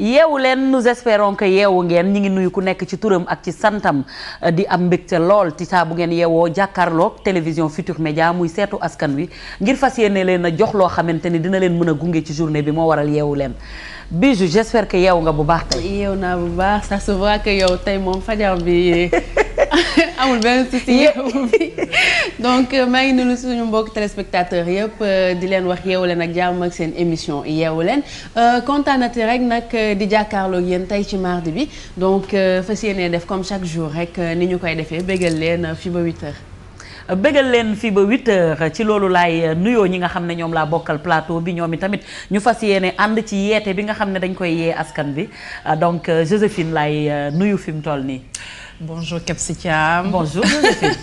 yeewu leen nous espérons que yeewu ngeen ñi ngi nuyu ku nekk ci turam ak ci santam di am mbégte lool ci saa bu ngeen yeewoo jàkkaarloog télévision Futur Média muy seetu askan wi ngir fas yéene leen a jox loo xamante ni dina leen mën a gunge ci journée bi moo waral yeewu leen Bijou j'espère que yeewu nga bu baax tey. yeewu naa bu baax ça se voit que yow tey moom fajar bi amul benn souci yeewu bi donc maa ngi nuyu suñu mbokk téléspectateurs yëpp di leen wax yeewu leen ak jàmm ak seen émission yeewu leen kontaanati rek nag di jàkkaarloog yéen tey ci mardi bi donc fas yéene def comme chaque jour rek ni ñu koy defee bégal leen fii ba 8h. bégal leen fii ba 8h ci loolu laay nuyoo ñi nga xam ne ñoom laa bokkal plateau bi ñoom itamit ñu fas yéene ànd ci yeete bi nga xam ne dañ koy yee askan bi donc Joséphine laay nuyu fi mu toll nii. Bonjour Kebs Thiam. Bonjour Joséphine.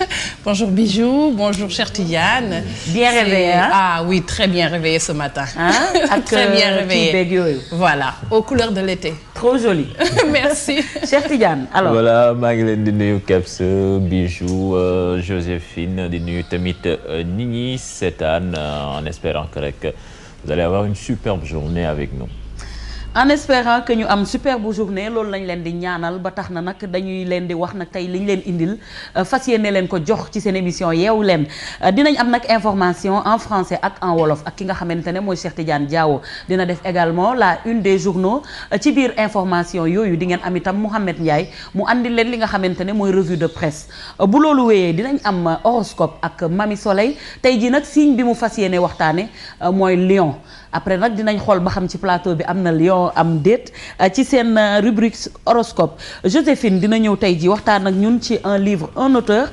Bonjour Bijou. Bonjour Cheikh Tidiane. Bien réveillé hein? Ah oui, très bien réveillé ce matin. Hein? Très bien réveillé. Voilà, aux couleurs de l'été. Trop joli. Merci. Cheikh Tidiane alors. Voilà maa ngi leen di nuyu Kebs Bijou Joséphine di nuyu tamit nit ñi seetaan en espérant que rek vous allez avoir une superbe journée avec nous. En espérant que ñu am superbe journée loolu lañ leen di ñaanal ba tax na nag dañuy leen di wax nag tey liñ leen indil fas yéene leen ko jox ci seen émission yeewu leen dinañ am nag information en français ak en wolof ak ki nga xamante ne mooy Cheikh Tidiane Diawo dina def également la une des journaux ci biir information yooyu di ngeen am itam Mouhamed Ndiaye mu andil leen li nga xamante ne mooy revue de presse bu loolu wéyee dinañ am horoscope ak Mami Soleil tey jii nag signe bi mu fas yéene waxtaane mooy lion après nag dinañ xool ba xam ci plateau bi am na lion am déet ci seen rubrique horoscope Joséphine dina ñëw tey ji waxtaan ak ñun ci un livre un auteur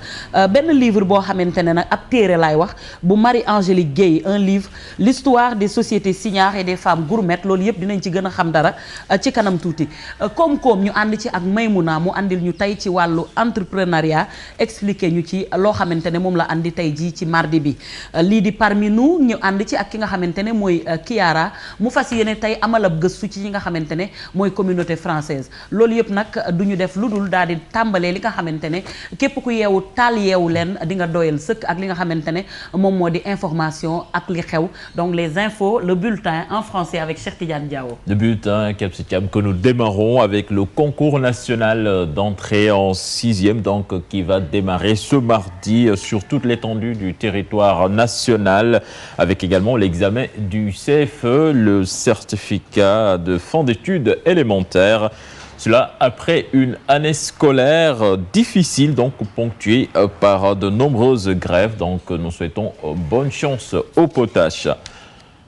benn livre boo xamante ne nag ab téere laay wax bu Marie-Angélique Guèye un livre l'histoire des sociétés signares et des femmes gourmettes loolu yëpp dinañ ci gën a xam dara ci kanam tuuti koom-koom ñu ànd ci ak Maymouna mu àndil ñu tey ci wàllu entrepreneuriat expliquer ñu ci loo xamante ne moom la andi tey ji ci mardi bi lii di parmi nous ñu ànd ci ak ki nga xamante ne mooy Kiara mu fas yéene tey amal ab gëstu ci ñi nga xamante ne mooy communauté française loolu yëpp nag du ñu def lu dul daal di tàmbalee li nga xamante ne képp ku yeewu taal yeewu leen di nga doyal sëkk ak li nga xamante ne moom moo di information ak li xew donc les infos le bulletin en français avec Cheikh Tidiane Diawo. Le bulletin Kebs Thiam que nous démarrons avec le concours national d'entrée en 6e donc qui va démarrer ce mardi sur toute l'étendue du territoire national avec également l'examen du CFE, le certificat de fin d'études élémentaires. Cela après une année scolaire difficile, donc ponctuée par de nombreuses grèves. Donc nous souhaitons bonne chance au potache.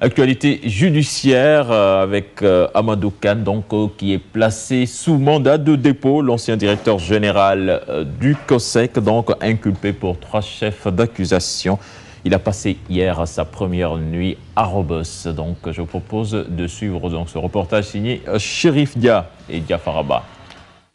Actualité judiciaire avec Amadou Kane donc qui est placé sous mandat de dépôt. L'ancien directeur général du COSEC donc inculpé pour 3 chefs d'accusation. Il a passé hier sa première nuit à Rebeuss. Donc, je vous propose de suivre donc, ce reportage signé Chérif Dia et Dia Faraba.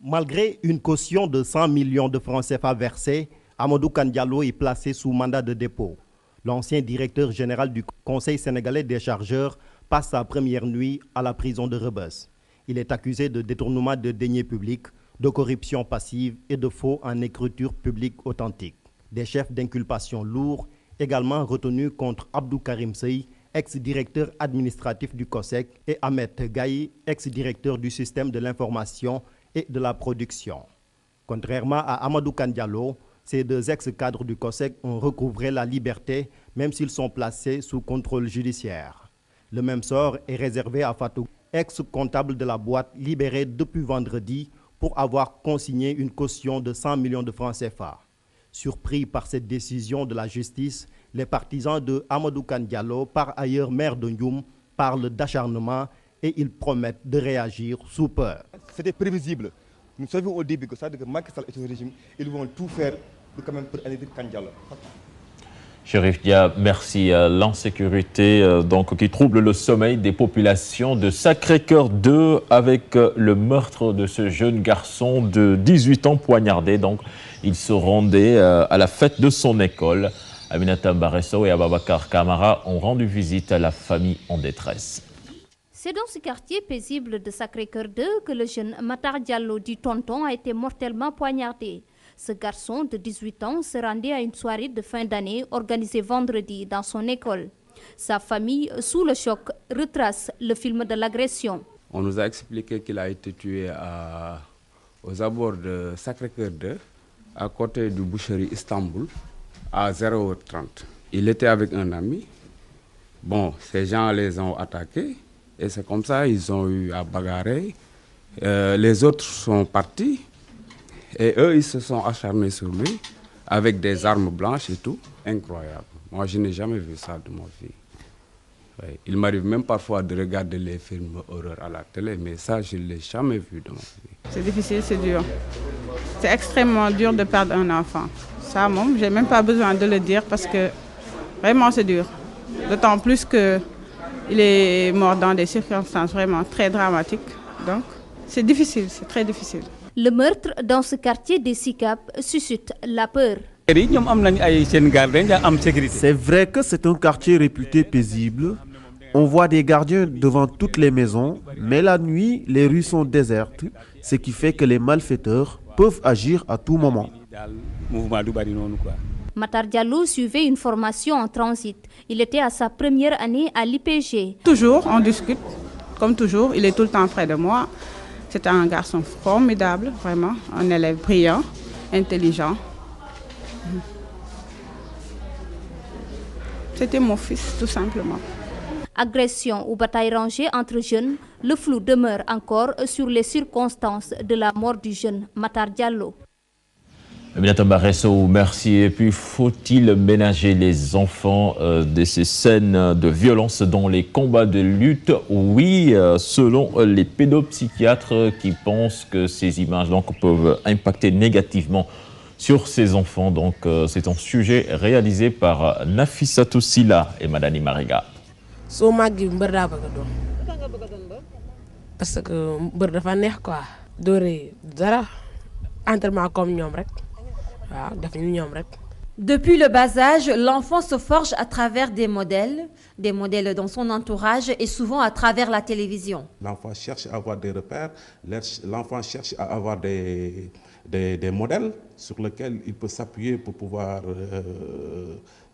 Malgré une caution de 100 millions de francs CFA versés, Amadou Kane Diallo est placé sous mandat de dépôt. L'ancien directeur général du Conseil sénégalais des chargeurs passe sa première nuit à la prison de Rebeuss. Il est accusé de détournement de deniers publics, de corruption passive et de faux en écriture publique authentique. Des chefs d'inculpation lourds également retenu contre Abdou Karim Sey, ex-directeur administratif du COSEC, et Ahmed Gaye, ex-directeur du système de l'information et de la production. Contrairement à Amadou Kane Diallo, ces 2 ex-cadres du COSEC ont recouvré la liberté, même s'ils sont placés sous contrôle judiciaire. Le même sort est réservé à Fatou, ex-comptable de la boîte, libéré depuis vendredi pour avoir consigné une caution de 100 millions de francs CFA. Surpris par cette décision de la justice, les partisans de Amadou Kane Diallo, par ailleurs maire de Ndioum, parlent d'acharnement et ils promettent de réagir sous peur. C'était prévisible. Nous savions au début que ça, que Macky Sall est au régime, ils vont tout faire quand même pour annuler Kane Diallo. Chérif Dia, merci. L'insécurité donc qui trouble le sommeil des populations de Sacré-Cœur 2 avec le meurtre de ce jeune garçon de 18 ans poignardé. Donc, il se rendait à la fête de son école. Aminata Mbaresso et Ababakar Kamara ont rendu visite à la famille en détresse. C'est dans ce quartier paisible de Sacré-Cœur 2 que le jeune Matar Diallo dit Tonton a été mortellement poignardé. Ce garçon de 18 ans se rendait à une soirée de fin d'année organisée vendredi dans son école. Sa famille, sous le choc, retrace le film de l'agression. On nous a expliqué qu'il a été tué aux abords de Sacré-Cœur 2, à côté du boucherie Istanbul, à 0h30. Il était avec un ami. Bon, ces gens les ont attaqués et c'est comme ça ils ont eu à bagarrer. Les autres sont partis et eux, ils se sont acharnés sur lui avec des armes blanches et tout. Incroyable. Moi, je n'ai jamais vu ça de ma vie. Ouais. Il m'arrive même parfois de regarder les films horreur à la télé, mais ça, je ne l'ai jamais vu de ma vie. C'est difficile, c'est dur. C'est extrêmement dur de perdre un enfant. Ça, moi, je n'ai même pas besoin de le dire parce que vraiment, c'est dur. D'autant plus qu'il est mort dans des circonstances vraiment très dramatiques. Donc, c'est difficile, c'est très difficile. Le meurtre dans ce quartier des SICAP suscite la peur. C'est vrai que c'est un quartier réputé paisible. On voit des gardiens devant toutes les maisons, mais la nuit, les rues sont désertes, ce qui fait que les malfaiteurs peuvent agir à tout moment. Matar Diallo suivait une formation en transit. Il était à sa première année à l'IPG. Toujours, on discute, comme toujours. Il est tout le temps près de moi. C'est un garçon formidable, vraiment, un élève brillant, intelligent. C'était mon fils, tout simplement. Agression ou bataille rangée entre jeunes, le flou demeure encore sur les circonstances de la mort du jeune Matar Diallo. Aminata Baresso, merci. Et puis, faut-il ménager les enfants de ces scènes de violence dans les combats de lutte? Oui, selon les pédopsychiatres qui pensent que ces images donc, peuvent impacter négativement sur ces enfants. Donc, c'est un sujet réalisé par Nafissatou Silla et Madani Mariga. Parce que mbër dafa neex quoi dooree dara entraînement comme ñoom rek waaw def ñu ñoom rek. Depuis le bas âge, l'enfant se forge à travers des modèles dans son entourage et souvent à travers la télévision. L'enfant cherche à avoir des repères, l'enfant cherche à avoir des modèles sur lesquels il peut s'appuyer pour pouvoir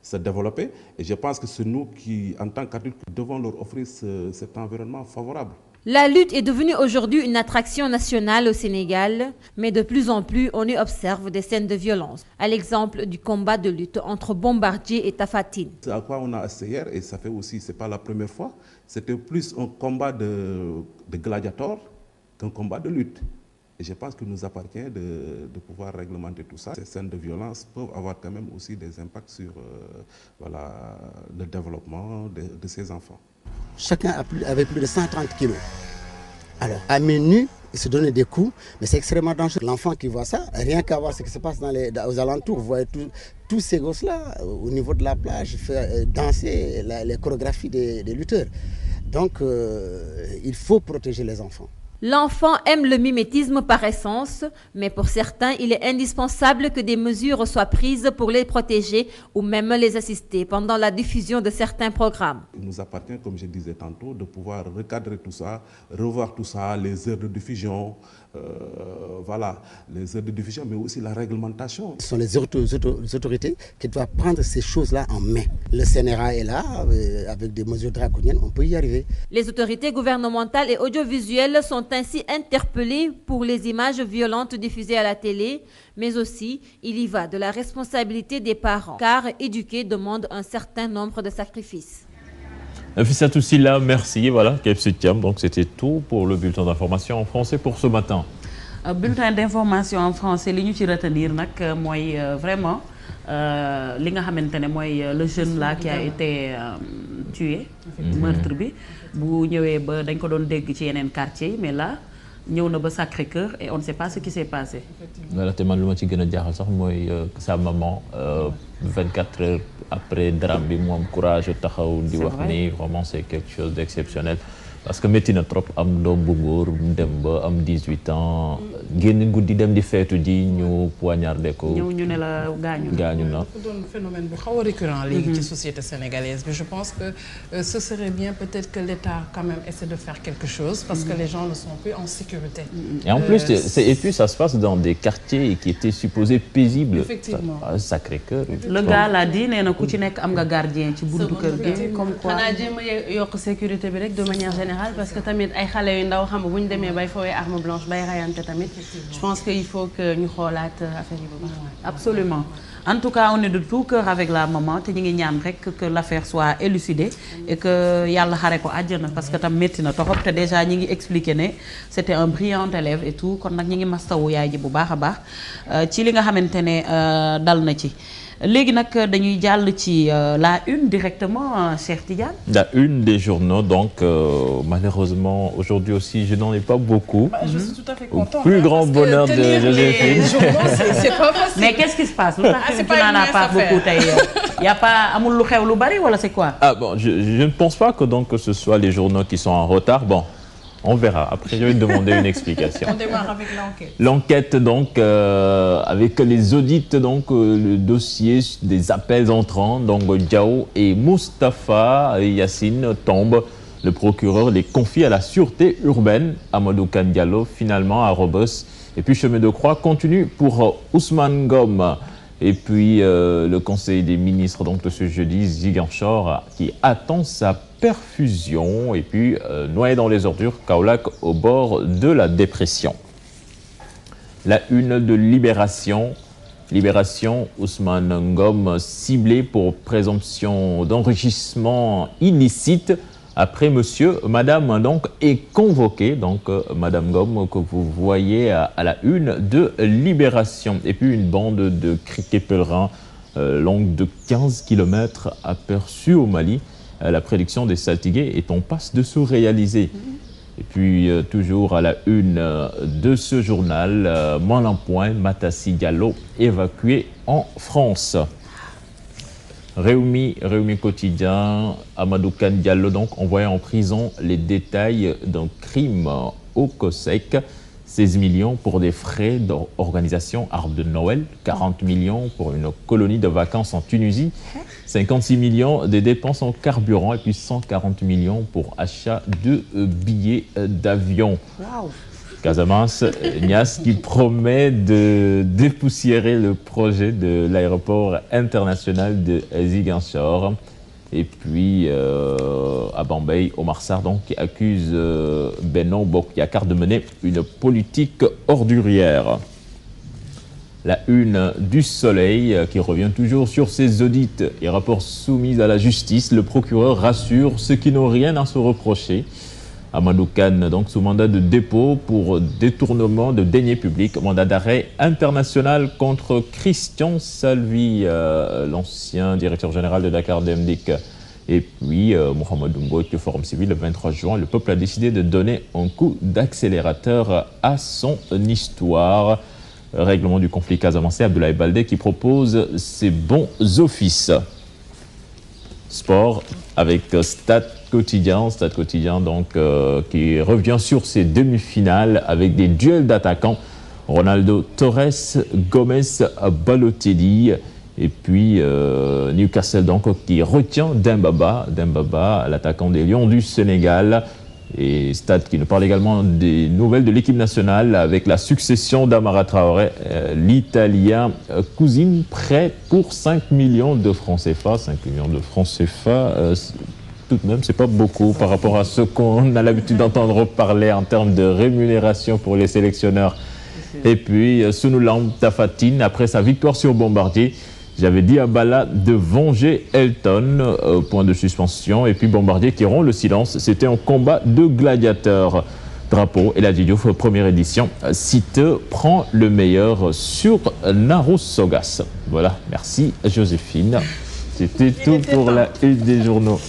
se développer. Et je pense que c'est nous qui, en tant qu'adultes, devons leur offrir cet environnement favorable. La lutte est devenue aujourd'hui une attraction nationale au Sénégal, mais de plus en plus, on y observe des scènes de violence. À l'exemple du combat de lutte entre Bombardier et Tapha Tine. C'est à quoi on a assisté hier, et ça fait aussi, c'est pas la première fois, c'était plus un combat de gladiateurs qu'un combat de lutte. Et je pense qu'il nous appartient de pouvoir réglementer tout ça. Ces scènes de violence peuvent avoir quand même aussi des impacts sur le développement de ces enfants. Chacun avait plus de 130 kilos. Alors, à main nue, il se donnait des coups, mais c'est extrêmement dangereux. L'enfant qui voit ça, rien qu'à voir ce qui se passe aux alentours, vous voyez tous ces gosses-là, au niveau de la plage, faire danser les chorégraphies des lutteurs. Donc, il faut protéger les enfants. L'enfant aime le mimétisme par essence, mais pour certains, il est indispensable que des mesures soient prises pour les protéger ou même les assister pendant la diffusion de certains programmes. Il nous appartient, comme je disais tantôt, de pouvoir recadrer tout ça, revoir tout ça, les heures de diffusion, les heures de diffusion, mais aussi la réglementation. Ce sont les autorités qui doivent prendre ces choses-là en main. Le CNRA est là, avec des mesures draconiennes, on peut y arriver. Les autorités gouvernementales et audiovisuelles sont ainsi interpellées pour les images violentes diffusées à la télé, mais aussi il y va de la responsabilité des parents, car éduquer demande un certain nombre de sacrifices. Nafissatou Silla, merci. Voilà, donc c'était tout pour le bulletin d'information en français pour ce matin. Bulletin d'information en français, li ñu ci retenir nak moy vraiment li nga xamantene moy le jeune là qui a été tué, meurtre bi bu ñëwé ba dañ ko doon dégg ci yenen quartier mais là ñëw na ba Sacré-Cœur et on ne sait pas ce qui s'est passé. Voilà, te man luma ci gëna jaxal sax moy sa maman 24 heures après drame bi mu am courage taxaw di wax ni vraiment c'est quelque chose d'exceptionnel. Parce que métti na trop am doom bu góor dem ba am 18 ans génn guddi dem di feetu ji ñu poignardé ko. ñëw ñu ne la gaañu na. C'est un phénomène bu xaw a récurrent léegi ci société sénégalaise mais je pense que ce serait bien peut-être que l'État quand même essaie de faire quelque chose parce que les gens ne sont plus en sécurité. Et en plus et puis ça se passe dans des quartiers qui étaient supposés paisibles. Effectivement. Sacré-Cœur. Le gars l'a dit nee na ku ci nekk am nga gardien ci buntu kër gi comme quoi. xanaa jéem a yokk sécurité bi rek de manière générale. général parce que tamit ay xale yu ndaw xam nga bu ñu demee bay fowee arme blanche bay rayante tamit je pense que il faut que ñu xoolaat affaire yi bu baax. Absolument. En tout cas on est de tout cœur avec la maman te ñu ngi ñaan rek que l'affaire soit élucidée et que yàlla xare ko àjjana parce que tam métti na torop te déjà ñi ngi expliqué ne c'était un brillant élève et tout kon nag ñi ngi mastawu yaay ji bu baax a baax ci li nga xamante ne dal na ci. léegi nag dañuy jàll ci la une directement Cheikh Tidiane. La une des journaux donc malheureusement aujourd'hui aussi je n'en ai pas beaucoup. Je suis tout à fait content. Au plus grand bonheur de Joséphine. C'est pas facile. Mais qu'est-ce qui se passe? Tu n'en as pas beaucoup tey. Y a pas amul lu xew lu bari wala c'est quoi? Ah bon, je ne pense pas que donc que ce soit les journaux qui sont en retard. Bon. On verra. Après, je vais demander une explication. On démarre avec l'enquête. L'enquête, donc, avec les audits, donc, le dossier des appels entrants, donc, Diao et Moustapha Yassine tombent. Le procureur les confie à la sûreté urbaine, Amadou Kane Diallo, finalement, à Rebeuss. Et puis, chemin de croix continue pour Ousmane Ngom. Et puis, le Conseil des ministres, donc, de ce jeudi, Ziguinchor, qui attend sa perfusion. Et puis, noyé dans les ordures, Kaolack au bord de la dépression. La une de Libération. Libération, Ousmane Ngom ciblé pour présomption d'enrichissement illicite. Après, madame donc est convoquée, donc madame Ngom que vous voyez à la une de Libération. Et puis une bande de criquets pèlerins longue de 15 km aperçue au Mali. La prédiction des saltigués est en passe de se réaliser. Et puis toujours à la une de ce journal, Malampoint, Matassi Diallo évacué en France. Réumi quotidien, Amadou Kane Diallo donc envoyé en prison, les détails d'un crime au COSEC, 16 millions pour des frais d'organisation Arbre de Noël, 40 millions pour une colonie de vacances en Tunisie, 56 millions de dépenses en carburant et puis 140 millions pour achat de billets d'avion. Wow. Casamance, Nias qui promet de dépoussiérer le projet de l'aéroport international de Ziguinchor. Et puis à Bambey, Omar Sarr donc, qui accuse Benno Bokk-Yakaar de mener une politique ordurière. La une du Soleil qui revient toujours sur ses audits et rapports soumis à la justice. Le procureur rassure ceux qui n'ont rien à se reprocher. Amadou Kane, donc sous mandat de dépôt pour détournement de deniers publics, mandat d'arrêt international contre Christian Salvi, l'ancien directeur général de Dakar Demdik. Et puis Mohamed Mbodj, Forum Civil, le 23 juin, le peuple a décidé de donner un coup d'accélérateur à son histoire. Règlement du conflit casamancé, Abdoulaye Baldé qui propose ses bons offices. Sport avec Stade Quotidien donc qui revient sur ses demi-finales avec des duels d'attaquants. Ronaldo Torres, Gomez, Balotelli et puis Newcastle donc qui retient Dembaba, l'attaquant des Lions du Sénégal. Et Stade qui nous parle également des nouvelles de l'équipe nationale avec la succession d'Amara Traoré, l'Italien cousine prêt pour 5 millions de francs CFA. 5 millions de francs CFA, tout de même, c'est pas beaucoup par rapport à ce qu'on a l'habitude d'entendre parler en termes de rémunération pour les sélectionneurs. Et puis, Sunoulam Tafatine, après sa victoire sur Bombardier, j'avais dit à Bala de venger Elton, point de suspension. Et puis Bombardier qui rompt le silence. C'était un combat de gladiateurs. Drapeau et la Diouf, première édition. Site prend le meilleur sur Naro Sogas. Voilà, merci Joséphine. C'était tout pour la une des journaux.